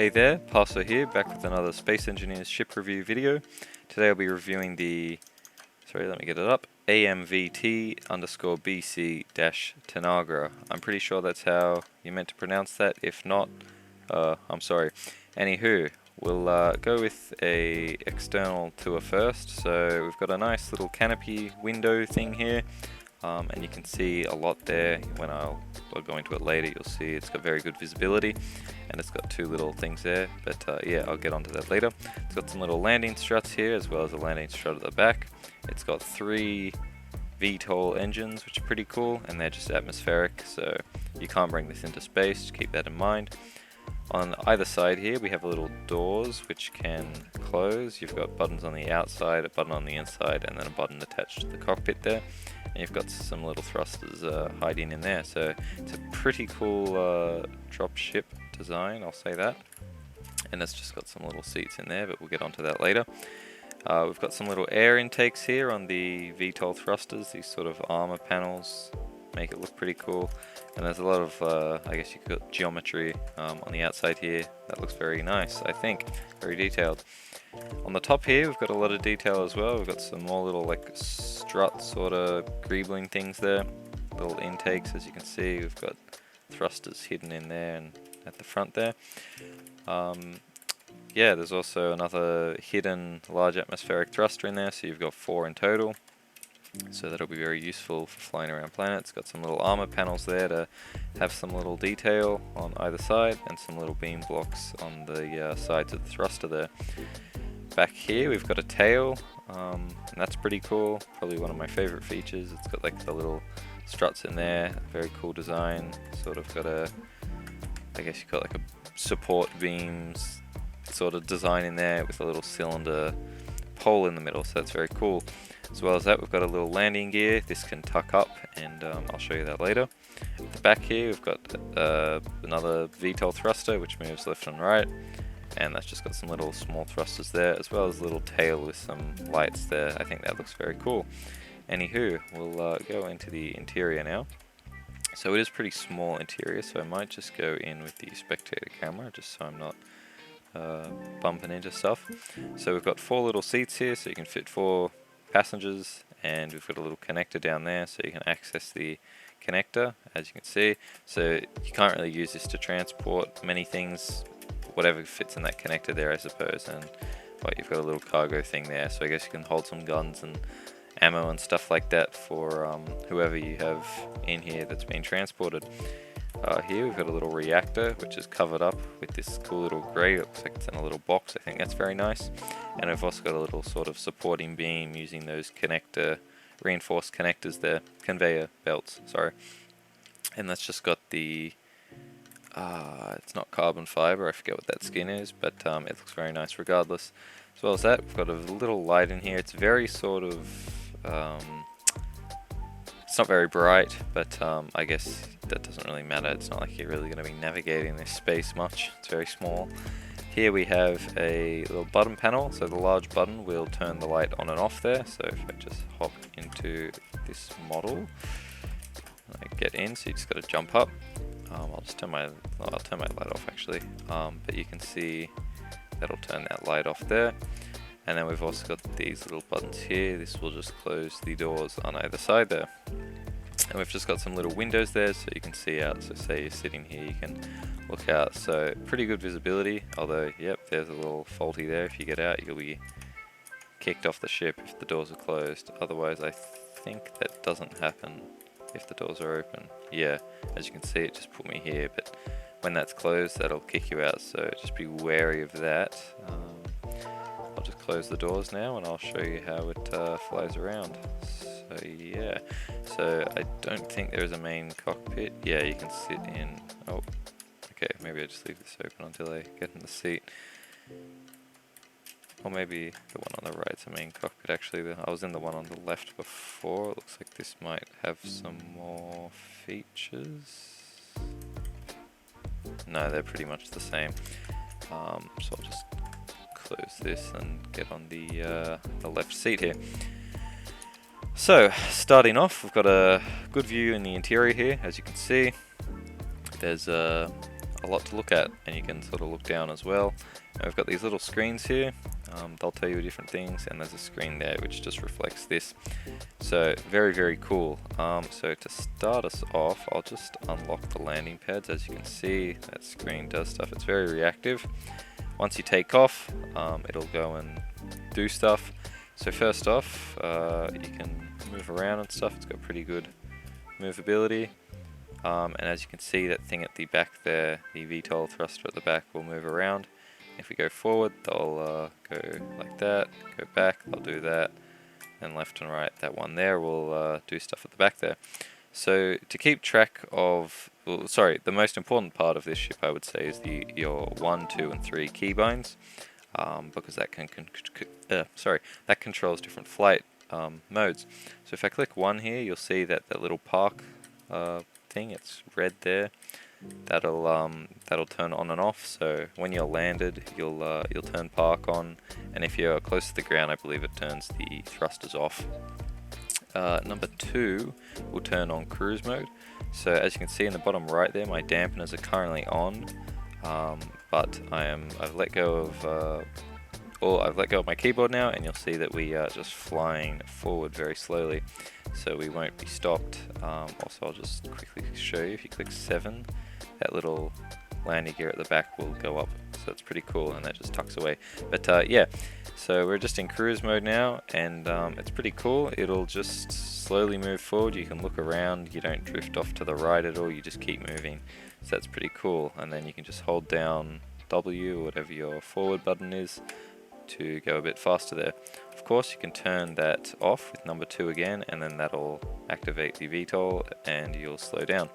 Hey there, Paso here, back with another Space Engineers ship review video. Today I'll be reviewing the, let me get it up, AMVT_BC-Tangara. I'm pretty sure that's how you meant to pronounce that. If not, I'm sorry. Anywho, we'll go with a external tour first. So we've got a nice little canopy window thing here. And you can see a lot there. When I'll go into it later, you'll see it's got very good visibility, and it's got two little things there, but yeah, I'll get onto that later. It's got some little landing struts here, as well as a landing strut at the back. It's got 3 VTOL engines, which are pretty cool, and they're just atmospheric, so you can't bring this into space, just keep that in mind. On either side here we have little doors which can close. You've got buttons on the outside, a button on the inside, and then a button attached to the cockpit there. And you've got some little thrusters hiding in there, so it's a pretty cool drop ship design, I'll say that. And it's just got some little seats in there, but we'll get onto that later. We've got some little air intakes here on the VTOL thrusters. These sort of armor panels make it look pretty cool. And there's a lot of, I guess you could call it geometry on the outside here. That looks very nice, I think. Very detailed. On the top here, we've got a lot of detail as well. We've got some more little like strut sort of greebling things there. Little intakes, as you can see. We've got thrusters hidden in there and at the front there. Yeah, there's also another hidden large atmospheric thruster in there, so you've got 4 in total. So that'll be very useful for flying around planets. Got some little armor panels there to have some little detail on either side, and some little beam blocks on the sides of the thruster there. Back here we've got a tail, and that's pretty cool. Probably one of my favorite features. It's got like the little struts in there. Very cool design. Sort of got a, I guess you call it like a support beams sort of design in there with a little cylinder pole in the middle. So that's very cool. As well as that, we've got a little landing gear. This can tuck up, and I'll show you that later. At the back here, we've got another VTOL thruster, which moves left and right, and that's just got some little small thrusters there, as well as a little tail with some lights there. I think that looks very cool. Anywho, we'll go into the interior now. So it is pretty small interior, so I might just go in with the spectator camera, just so I'm not bumping into stuff. So we've got 4 little seats here, so you can fit 4 passengers, and we've got a little connector down there so you can access the connector, as you can see. So you can't really use this to transport many things, whatever fits in that connector there, I suppose. And well, you've got a little cargo thing there, so I guess you can hold some guns and ammo and stuff like that for whoever you have in here that's being transported. Here we've got a little reactor which is covered up with this cool little grey. It looks like it's in a little box. I think that's very nice. And we've also got a little sort of supporting beam using those reinforced connectors there, conveyor belts, sorry. And that's just got the, it's not carbon fibre, I forget what that skin is, but it looks very nice regardless. As well as that, we've got a little light in here. It's very sort of, it's not very bright, but I guess that doesn't really matter. It's not like you're really going to be navigating this space much. It's very small. Here we have a little button panel, so the large button will turn the light on and off there. So if I just hop into this model, I get in, so you just got to jump up. I'll turn my light off actually, but you can see that'll turn that light off there. And then we've also got these little buttons here. This will just close the doors on either side there. And we've just got some little windows there so you can see out. So say you're sitting here, you can look out. So pretty good visibility, although yep, there's a little faulty there. If you get out, you'll be kicked off the ship if the doors are closed. Otherwise, I think that doesn't happen if the doors are open. Yeah, as you can see, it just put me here, but when that's closed, that'll kick you out. So just be wary of that. I'll just close the doors now and I'll show you how it flies around. So yeah, so I don't think there is a main cockpit. Yeah, you can sit in, oh, okay, maybe I just leave this open until I get in the seat. Or maybe the one on the right's a main cockpit actually. I was in the one on the left before. It looks like this might have some more features. No, they're pretty much the same. So I'll just close this and get on the left seat here. So starting off, we've got a good view in the interior here. As you can see, there's a a lot to look at, and you can sort of look down as well. And we've got these little screens here. They'll tell you different things, and there's a screen there which just reflects this. So very, very cool. So to start us off, I'll just unlock the landing pads. As you can see, that screen does stuff. It's very reactive. Once you take off, it'll go and do stuff. So first off, you can move around and stuff. It's got pretty good movability. And as you can see, that thing at the back there, the VTOL thruster at the back, will move around. If we go forward, they'll go like that, go back, they'll do that, and left and right, that one there will do stuff at the back there. So to keep track of, well, sorry, the most important part of this ship, I would say, is your 1, 2, and 3 keybinds, because that that controls different flight modes. So if I click 1 here, you'll see that little park thing, it's red there. That'll turn on and off. So when you're landed, you'll turn park on, and if you're close to the ground, I believe it turns the thrusters off. Number 2 will turn on cruise mode. So as you can see in the bottom right there, my dampeners are currently on, but I've let go of my keyboard now, and you'll see that we are just flying forward very slowly, so we won't be stopped. Also, I'll just quickly show you. If you click 7, that little landing gear at the back will go up, so it's pretty cool, and that just tucks away. But yeah, so we're just in cruise mode now, and it's pretty cool. It'll just slowly move forward. You can look around, you don't drift off to the right at all, you just keep moving. So that's pretty cool, and then you can just hold down W or whatever your forward button is to go a bit faster there. Of course, you can turn that off with number 2 again, and then that'll activate the VTOL and you'll slow down.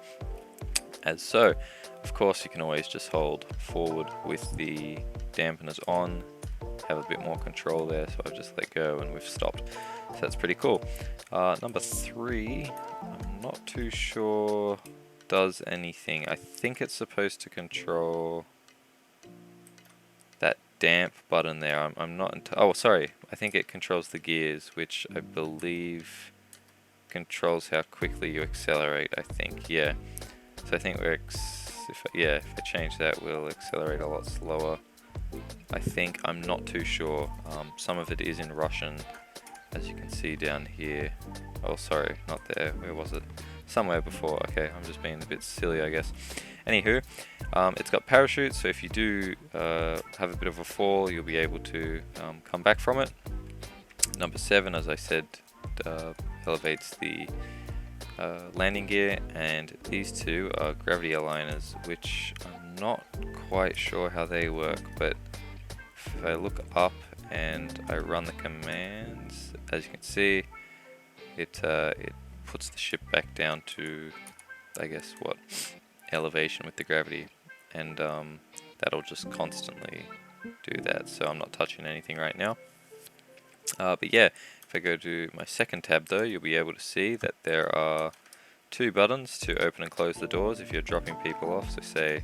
As so, of course, you can always just hold forward with the dampeners on, have a bit more control there. So I've just let go and we've stopped. So that's pretty cool. Number 3, I'm not too sure does anything. I think it's supposed to control that damp button there. I'm not oh, sorry, I think it controls the gears, which I believe controls how quickly you accelerate, I think. Yeah, so I think if I change that, we'll accelerate a lot slower, I think. I'm not too sure. Some of it is in Russian, as you can see down here. Oh, sorry, not there. Where was it? Somewhere before. Okay, I'm just being a bit silly, I guess. Anywho, it's got parachutes, so if you do have a bit of a fall, you'll be able to come back from it. Number 7, as I said, elevates the landing gear, and these 2 are gravity aligners, which I'm not quite sure how they work, but if I look up and I run the commands, as you can see, it puts the ship back down to, I guess, what, elevation with the gravity, and that'll just constantly do that. So I'm not touching anything right now. But yeah, if I go to my second tab though, you'll be able to see that there are 2 buttons to open and close the doors if you're dropping people off. So say,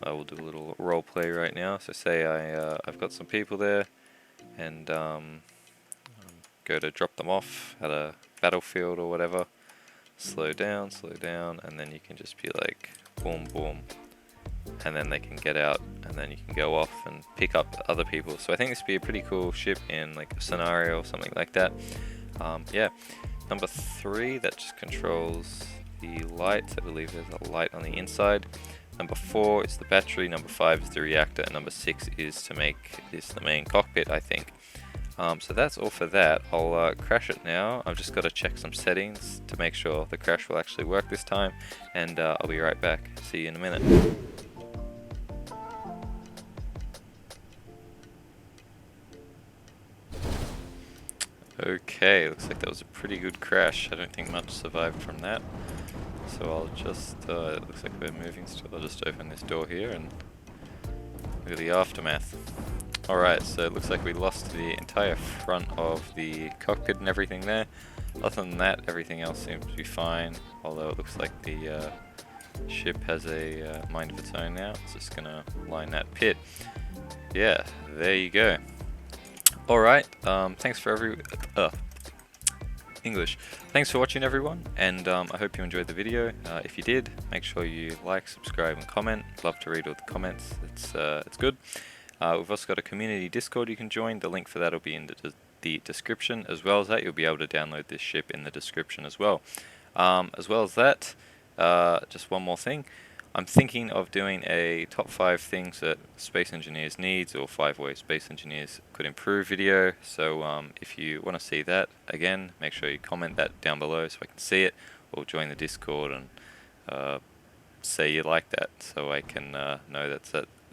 I will do a little role play right now. So say I've got some people there, and go to drop them off at a battlefield or whatever. Slow down, and then you can just be like boom, boom, and then they can get out, and then you can go off and pick up other people. So I think this would be a pretty cool ship in like a scenario or something like that. Yeah. Number 3, that just controls the lights. I believe there's a light on the inside. Number 4 is the battery. Number 5 is the reactor, and number 6 is to make this the main cockpit, I think. So that's all for that. I'll crash it now. I've just got to check some settings to make sure the crash will actually work this time, and I'll be right back. See you in a minute. Okay, looks like that was a pretty good crash. I don't think much survived from that. So I'll just, it looks like we're moving still. I'll just open this door here and look at the aftermath. Alright, so it looks like we lost the entire front of the cockpit and everything there. Other than that, everything else seems to be fine, although it looks like the ship has a mind of its own now. It's just gonna line that pit. Yeah, there you go. Alright, thanks for English. Thanks for watching, everyone, and I hope you enjoyed the video. If you did, make sure you like, subscribe, and comment. Love to read all the comments. It's good. We've also got a community Discord you can join. The link for that will be in the description. As well as that, you'll be able to download this ship in the description as well. As well as that, just one more thing. I'm thinking of doing a top 5 things that space engineers needs, or 5 ways space engineers could improve video. So if you want to see that, again, make sure you comment that down below so I can see it, or join the Discord and say you like that, so I can know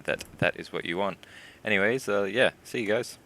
that is what you want. Anyways, yeah, see you guys.